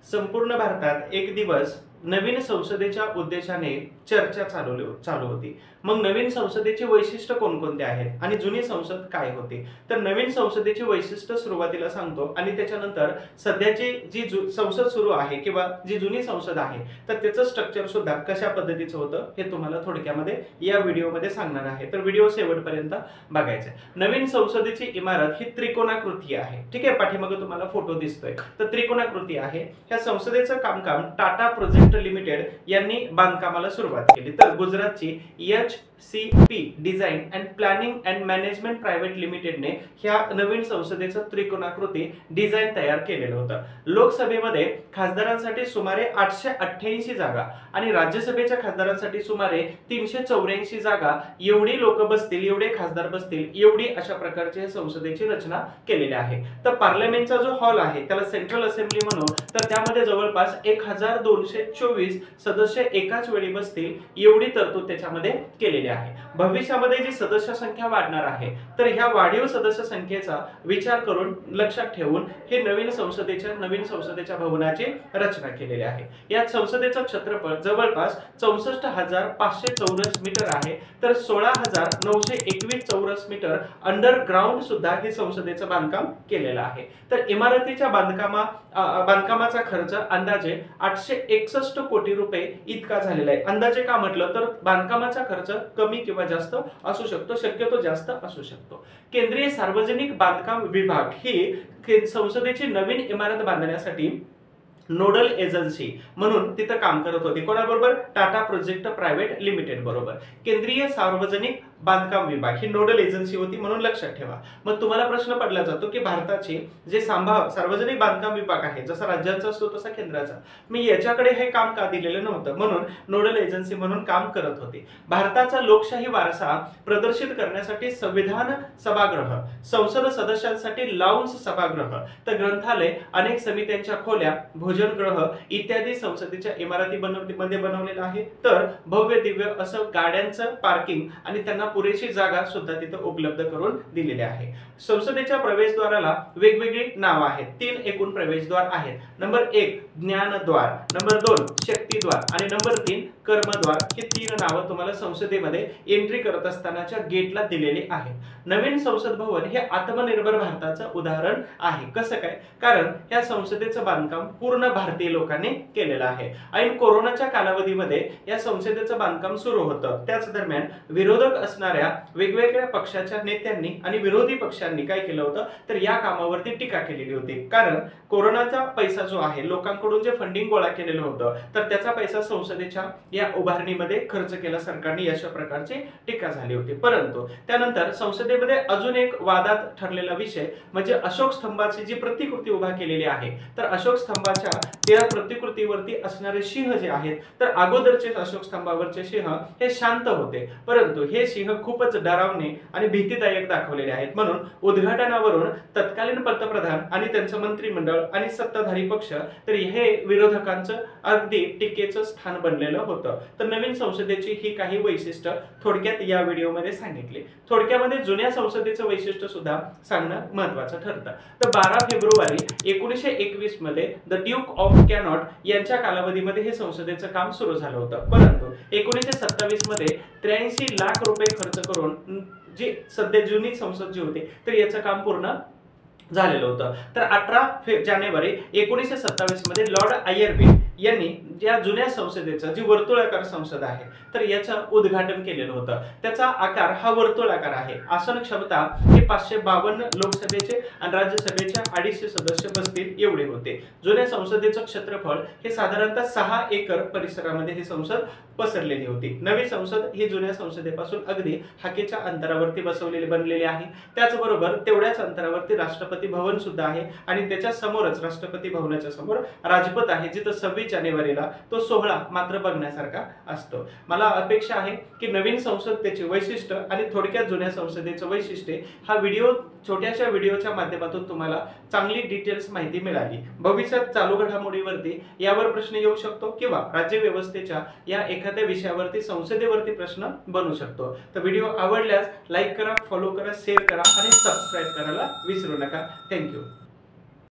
संपूर्ण भारतात एक दिवस नवीन संसदेच्या उद्देशाने चर्चा चालू होती। मग नवीन संसदेची वैशिष्ट्य कोणकोणते आहेत आणि जुनी संसद काय होती? तर नवीन संसदेची वैशिष्ट्य सुरुवातीला सांगतो आणि त्याच्यानंतर सध्याची जी संसद सुरू आहे किंवा जी जुनी संसद आहे तर त्याचं स्ट्रक्चर सुद्धा कशा पद्धतीचं होतं हे तुम्हाला थोडक्यामध्ये या व्हिडिओमध्ये सांगणार आहे। तर व्हिडिओ शेवटपर्यंत बघायचा आहे। नवीन संसदेची इमारत ही त्रिकोणाकृती आहे। ठीक आहे, पाठीमागे तुम्हाला फोटो दिसतोय तर त्रिकोणाकृती आहे। या संसदेचं कामकाम टाटा प्रोजेक्ट लिमिटेड यांनी बांधकामाला सुरुवात केली। तर गुजरातची HCP design and planning and management private लिमिटेडने ह्या नवीन संसदेचं त्रिकोणाकृती डिझाइन तयार केलेलं होतं। लोकसभेमध्ये खासदारांसाठी सुमारे 888 जागा आणि राज्यसभेच्या खासदारांसाठी सुमारे 384 जागा एवढी लोक बसतील, एवढे खासदार बसतील, एवढी अशा प्रकारची संसदेची रचना केलेली आहे। तर पार्लमेंटचा जो हॉल आहे त्याला सेंट्रल असेंब्ली म्हणू, तर त्यामध्ये जवळपास 1224 सदस्य एकाच वेळी बसतील एवढी तरतूद त्याच्यामध्ये केलेली आहे। भविष्यामध्ये जी सदस्य संख्या वाढणार आहे तर ह्या वाढीव सदस्य संख्येचा विचार करून लक्षात ठेवून हे नवीन संसदेच्या भवनाची रचना केलेली आहे। या संसदेचं क्षेत्रफळ जवळपास 64,500 चौरस मीटर आहे। तर 16,921 चौरस मीटर अंडरग्राउंड सुद्धा हे संसदेचं बांधकाम केलेलं आहे। तर इमारतीच्या बांधकामाचा खर्च अंदाजे 861 कोटी रुपये इतका झालेला आहे। अंदाजे का म्हटलं तर बांधकामाचा खर्च कमी किंवा जास्त असू शकतो, शक्यतो जास्त असू शकतो। केंद्रीय सार्वजनिक बांधकाम विभाग ही संसदेची नवीन इमारत बांधण्यासाठी नोडल एजन्सी म्हणून तिथं काम करत होती। कोणाबरोबर? टाटा प्रोजेक्ट प्रायव्हेट लिमिटेड बरोबर। केंद्रीय सार्वजनिक बांधकाम विभाग ही नोडल एजन्सी होती म्हणून लक्षात ठेवा। मग तुम्हाला प्रश्न पडला जातो की भारताची जे सार्वजनिक बांधकाम विभाग आहे जसा राज्यांचा असतो तसा केंद्राचा, मी याच्याकडे हे काम का दिलेलं नव्हतं म्हणून नोडल एजन्सी म्हणून काम करत होती। भारताचा लोकशाही वारसा प्रदर्शित करण्यासाठी संविधान सभागृह, संसद सदस्यांसाठी लाउंज सभागृह, तर ग्रंथालय, अनेक समित्यांच्या खोल्या, भोजनगृह इत्यादी संसदेच्या इमारतीमध्ये बनवलेलं आहे। तर भव्य दिव्य असं गाड्यांचं पार्किंग आणि त्यांना पुरेशी जागा सुद्धा तिथे उपलब्ध करून दिलेली आहे। संसदेच्या प्रवेशद्वाराला वेगवेगळी नाव आहेत। 3 एकूण प्रवेशद्वार आहेत। नंबर 1 ज्ञानद्वार, नंबर 2 शक्तिद्वार आणि नंबर 3 कर्मद्वार। ही 3 नावं तुम्हाला संसदेमध्ये एंट्री करत असतानाच्या गेटला दिलेली आहेत। नवीन संसद भवन हे आत्मनिर्भर भारताचं उदाहरण आहे। कसं काय? कारण या संसदेचं बांधकाम पूर्ण भारतीय लोकांनी केलेलं आहे। ऐन कोरोनाच्या कालावधीमध्ये या संसदेचं बांधकाम सुरू होतं। त्याच दरम्यान विरोधक असणाऱ्या वेगवेगळ्या पक्षाच्या नेत्यांनी आणि विरोधी पक्षांनी काय केलं होतं तर या कामावरती टीका केलेली होती। कारण कोरोनाचा पैसा जो आहे लोकांकडून जे फंडिंग गोळा केलेलं होतं तर त्याचा पैसा संसदेच्या या उभारणीमध्ये खर्च केला सरकारने, अशा प्रकारची टीका झाली होती। परंतु त्यानंतर संसदेमध्ये अजून एक वादात ठरलेला विषय म्हणजे अशोक स्तंभाची जी प्रतिकृती उभा केलेली आहे तर अशोक स्तंभाच्या त्या प्रतिकृतीवरती असणारे सिंह जे आहेत तर अगोदरचे अशोक स्तंभावरचे सिंह हे शांत होते, परंतु हे सिंह खूपच डरावणे आणि भीतीदायक दाखवलेले आहेत। म्हणून उद्घाटनावरून तत्कालीन पंतप्रधान आणि त्यांचं मंत्रिमंडळ आणि सत्ताधारी पक्ष तर हे विरोधकांचं अगदी टीकेचं स्थान बनलेलं होतं। तर नवीन संसदेची ही काही वैशिष्ट्य थोडक्यात या व्हिडिओमध्ये सांगितले। थोडक्यामध्ये जुन्या संसदेचं वैशिष्ट्य सुद्धा सांगणं महत्त्वाचं ठरतं। तर 12 फेब्रुवारी 1921 मध्ये द ड्यूक ऑफ कॅनॉट यांच्या कालावधीमध्ये हे संसदेचं काम सुरू झालं होतं। परंतु 1927 मध्ये 83 लाख रुपये खर्च करून जी सध्या जुनी संसद जी होती तर याचं काम पूर्ण झालेलं होतं। तर 18 जानेवारी 1927 मध्ये लॉर्ड आयर्विन यांनी या जुन्या संसदेचं जी वर्तुळाकार संसद आहे तर याचं उद्घाटन केलेलं होतं। त्याचा आकार हा वर्तुळाकार आहे। आसन क्षमता हे 552 लोकसभेचे आणि राज्यसभेचे 250 सदस्य बसतील एवढे होते। जुन्या संसदेचं क्षेत्रफळ हे साधारणतः 6 एकर परिसरामध्ये ही संसद पसरलेली होती। नवी संसद ही जुन्या संसदेपासून अगदी हाकेच्या अंतरावरती बनलेली आहे। त्याचबरोबर तेवढ्याच अंतरावरती राष्ट्रपती भवन सुद्धा आहे आणि त्याच्या समोरच राष्ट्रपती भवनाच्या समोर राजपथ आहे, जिथं 26 जानेवारीला तो सोहळा मात्र बघण्यासारखा असतो। मला अपेक्षा आहे की नवीन संसद त्याची वैशिष्ट्य आणि थोडक्यात जुन्या संसदेचं वैशिष्ट्य हा छोट्याशा व्हिडिओच्या माध्यमातून तुम्हाला चांगली डिटेल्स माहिती मिळाली। भविष्यात चालू घडामोडीवरती यावर प्रश्न येऊ शकतो किंवा राज्य व्यवस्थेच्या या एखाद्या विषयावरती संसदेवरती प्रश्न बनू शकतो। तर व्हिडिओ आवडल्यास लाईक करा, फॉलो करा, शेअर करा आणि सबस्क्राइब करायला विसरू नका। थँक्यू।